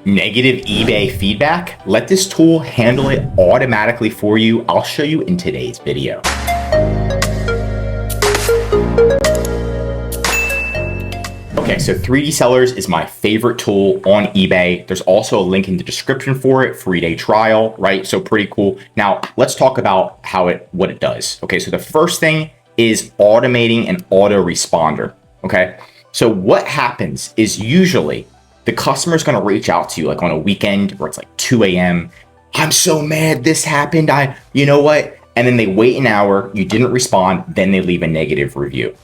Negative eBay feedback? Let this tool handle it automatically for you. I'll show you in today's video. Okay, so 3D Sellers is my favorite tool on eBay. There's also a link in the description for it, free-day trial, right? So pretty cool. Now, let's talk about what it does. Okay, so the first thing is automating an autoresponder, okay? So what happens is usually the customer is going to reach out to you like on a weekend where it's like 2 a.m. I'm so mad this happened. You know what? And then they wait an hour, you didn't respond, then they leave a negative review.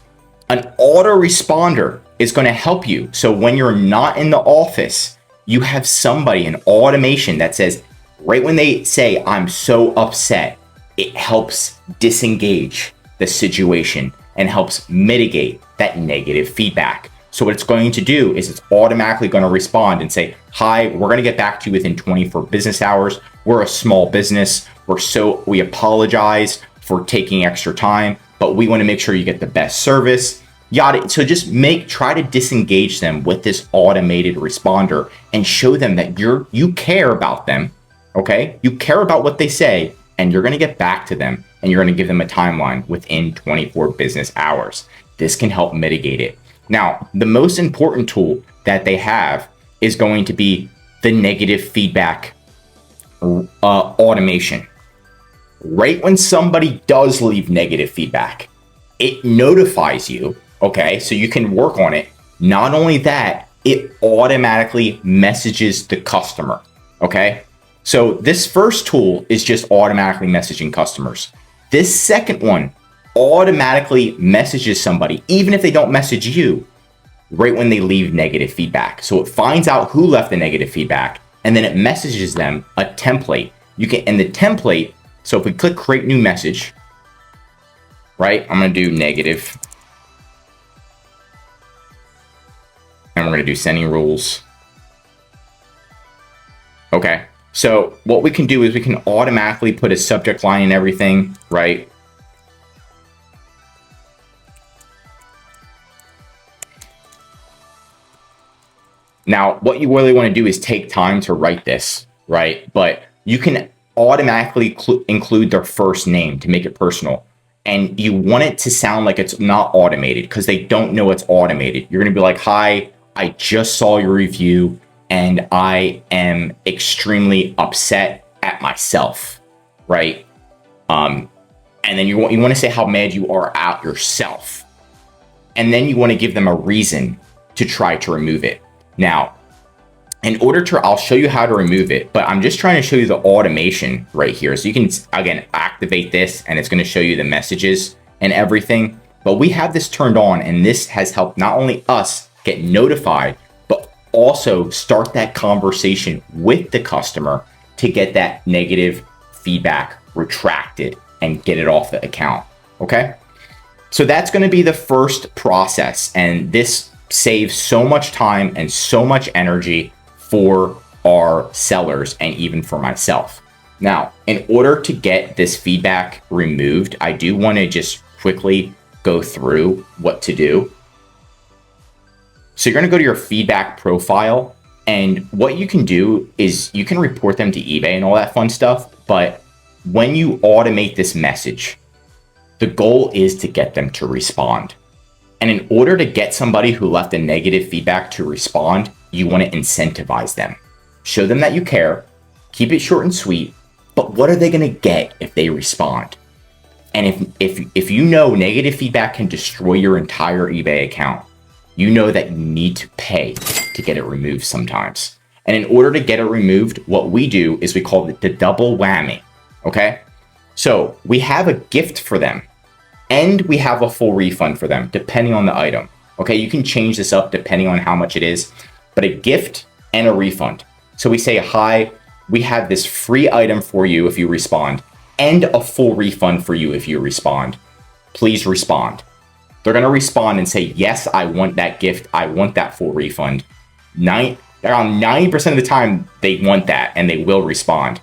An autoresponder is going to help you. So when you're not in the office, you have somebody, an automation that says, right when they say, I'm so upset, it helps disengage the situation and helps mitigate that negative feedback. So what it's going to do is it's automatically going to respond and say, hi, we're going to get back to you within 24 business hours. We're a small business. We apologize for taking extra time, but we want to make sure you get the best service. Yada. So just try to disengage them with this automated responder and show them that you care about them. Okay. You care about what they say and you're going to get back to them and you're going to give them a timeline within 24 business hours. This can help mitigate it. Now, the most important tool that they have is going to be the negative feedback automation. Right when somebody does leave negative feedback, it notifies you, okay? So you can work on it. Not only that, it automatically messages the customer, okay? So this first tool is just automatically messaging customers. This second one automatically messages somebody, even if they don't message you, right when they leave negative feedback. So it finds out who left the negative feedback, and then it messages them a template. And the template, so if we click create new message, right? I'm going to do negative. And we're going to do sending rules. Okay. So what we can do is we can automatically put a subject line and everything, right? Now, what you really want to do is take time to write this, right? But you can automatically include their first name to make it personal. And you want it to sound like it's not automated because they don't know it's automated. You're going to be like, hi, I just saw your review and I am extremely upset at myself, right? And then you want to say how mad you are at yourself. And then you want to give them a reason to try to remove it. Now, I'll show you how to remove it, but I'm just trying to show you the automation right here. So you can, again, activate this and it's going to show you the messages and everything. But we have this turned on and this has helped not only us get notified, but also start that conversation with the customer to get that negative feedback retracted and get it off the account. Okay. So that's going to be the first process. And this saves so much time and so much energy for our sellers and even for myself. Now, in order to get this feedback removed, I do want to just quickly go through what to do. So you're going to go to your feedback profile, and what you can do is you can report them to eBay and all that fun stuff. But when you automate this message, the goal is to get them to respond. And in order to get somebody who left a negative feedback to respond, you want to incentivize them. Show them that you care, keep it short and sweet, but what are they going to get if they respond? And if you know negative feedback can destroy your entire eBay account, you know that you need to pay to get it removed sometimes. And in order to get it removed, what we do is we call it the double whammy, okay? So we have a gift for them. And we have a full refund for them, depending on the item. Okay, you can change this up depending on how much it is, but a gift and a refund. So we say, hi, we have this free item for you if you respond, and a full refund for you if you respond. Please respond. They're going to respond and say, yes, I want that gift. I want that full refund. Around 90% of the time, they want that and they will respond.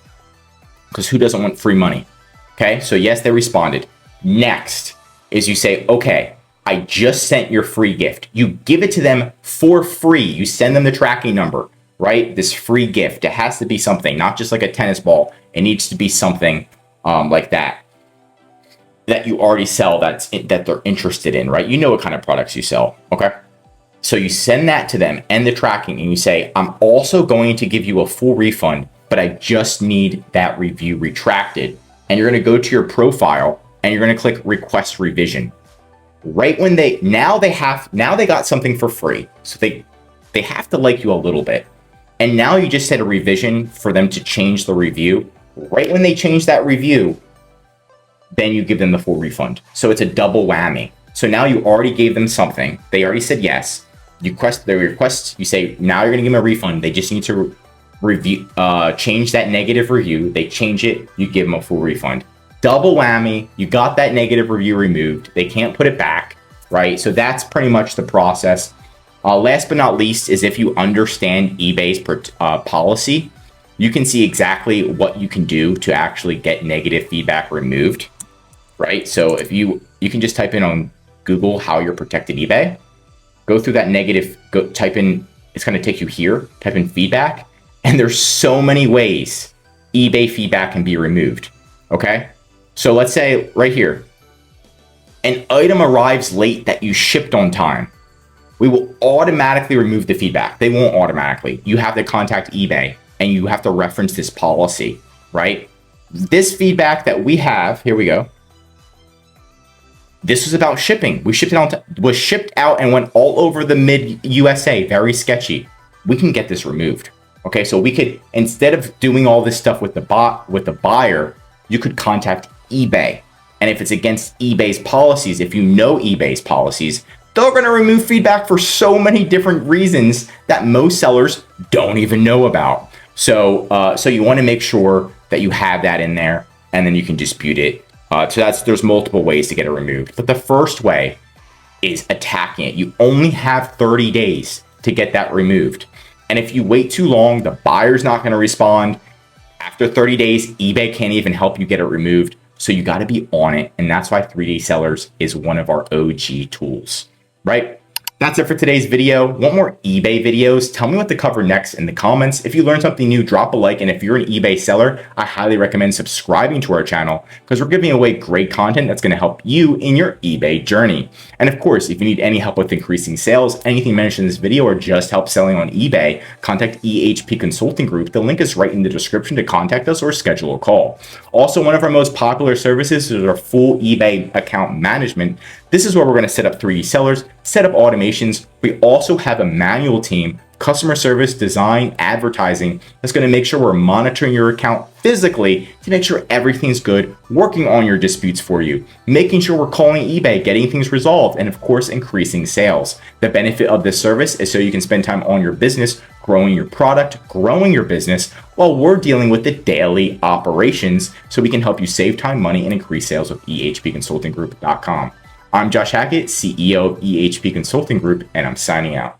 Because who doesn't want free money? Okay, so yes, they responded. Next is you say, okay, I just sent your free gift. You give it to them for free. You send them the tracking number. right? This free gift. It has to be something, not just like a tennis ball. It needs to be something like that you already sell that they're interested in, right? You know what kind of products you sell, okay? So you send that to them and the tracking, and you say, I'm also going to give you a full refund, but I just need that review retracted. And you're going to go to your profile and you're going to click request revision. Right when they got something for free. So they have to like you a little bit. And now you just set a revision for them to change the review. Right when they change that review, then you give them the full refund. So it's a double whammy. So now you already gave them something. They already said yes. You request their request. You say, now you're going to give them a refund. They just need to change that negative review. They change it. You give them a full refund. Double whammy. You got that negative review removed. They can't put it back, right? So that's pretty much the process. Last but not least is if you understand eBay's policy, you can see exactly what you can do to actually get negative feedback removed, right? So if you can just type in on Google how you're protected eBay, go through that negative, type in, it's going to take you here, type in feedback, and there's so many ways eBay feedback can be removed, okay? So let's say right here, an item arrives late that you shipped on time. We will automatically remove the feedback. They won't automatically. You have to contact eBay and you have to reference this policy, right? This feedback that we have, here we go. This was about shipping. We shipped it out, was shipped out and went all over the mid USA. Very sketchy. We can get this removed. Okay, so we could, instead of doing all this stuff with the buyer, you could contact eBay. And if it's against eBay's policies, if you know eBay's policies, they're going to remove feedback for so many different reasons that most sellers don't even know about. So, so you want to make sure that you have that in there, and then you can dispute it. So there's multiple ways to get it removed. But the first way is attacking it. You only have 30 days to get that removed. And if you wait too long, the buyer's not going to respond. After 30 days, eBay can't even help you get it removed. So you got to be on it. And that's why 3D Sellers is one of our OG tools, right? That's it for today's video. Want more eBay videos? Tell me what to cover next in the comments. If you learned something new, drop a like. And if you're an eBay seller, I highly recommend subscribing to our channel because we're giving away great content that's going to help you in your eBay journey. And of course, if you need any help with increasing sales, anything mentioned in this video, or just help selling on eBay, contact EHP Consulting Group. The link is right in the description to contact us or schedule a call. Also, one of our most popular services is our full eBay account management. This is where we're going to set up 3D sellers, set up automations. We also have a manual team, customer service, design, advertising, that's going to make sure we're monitoring your account physically to make sure everything's good, working on your disputes for you, making sure we're calling eBay, getting things resolved, and of course, increasing sales. The benefit of this service is so you can spend time on your business, growing your product, growing your business, while we're dealing with the daily operations so we can help you save time, money, and increase sales with ehpconsultinggroup.com. I'm Josh Hackett, CEO of EHP Consulting Group, and I'm signing out.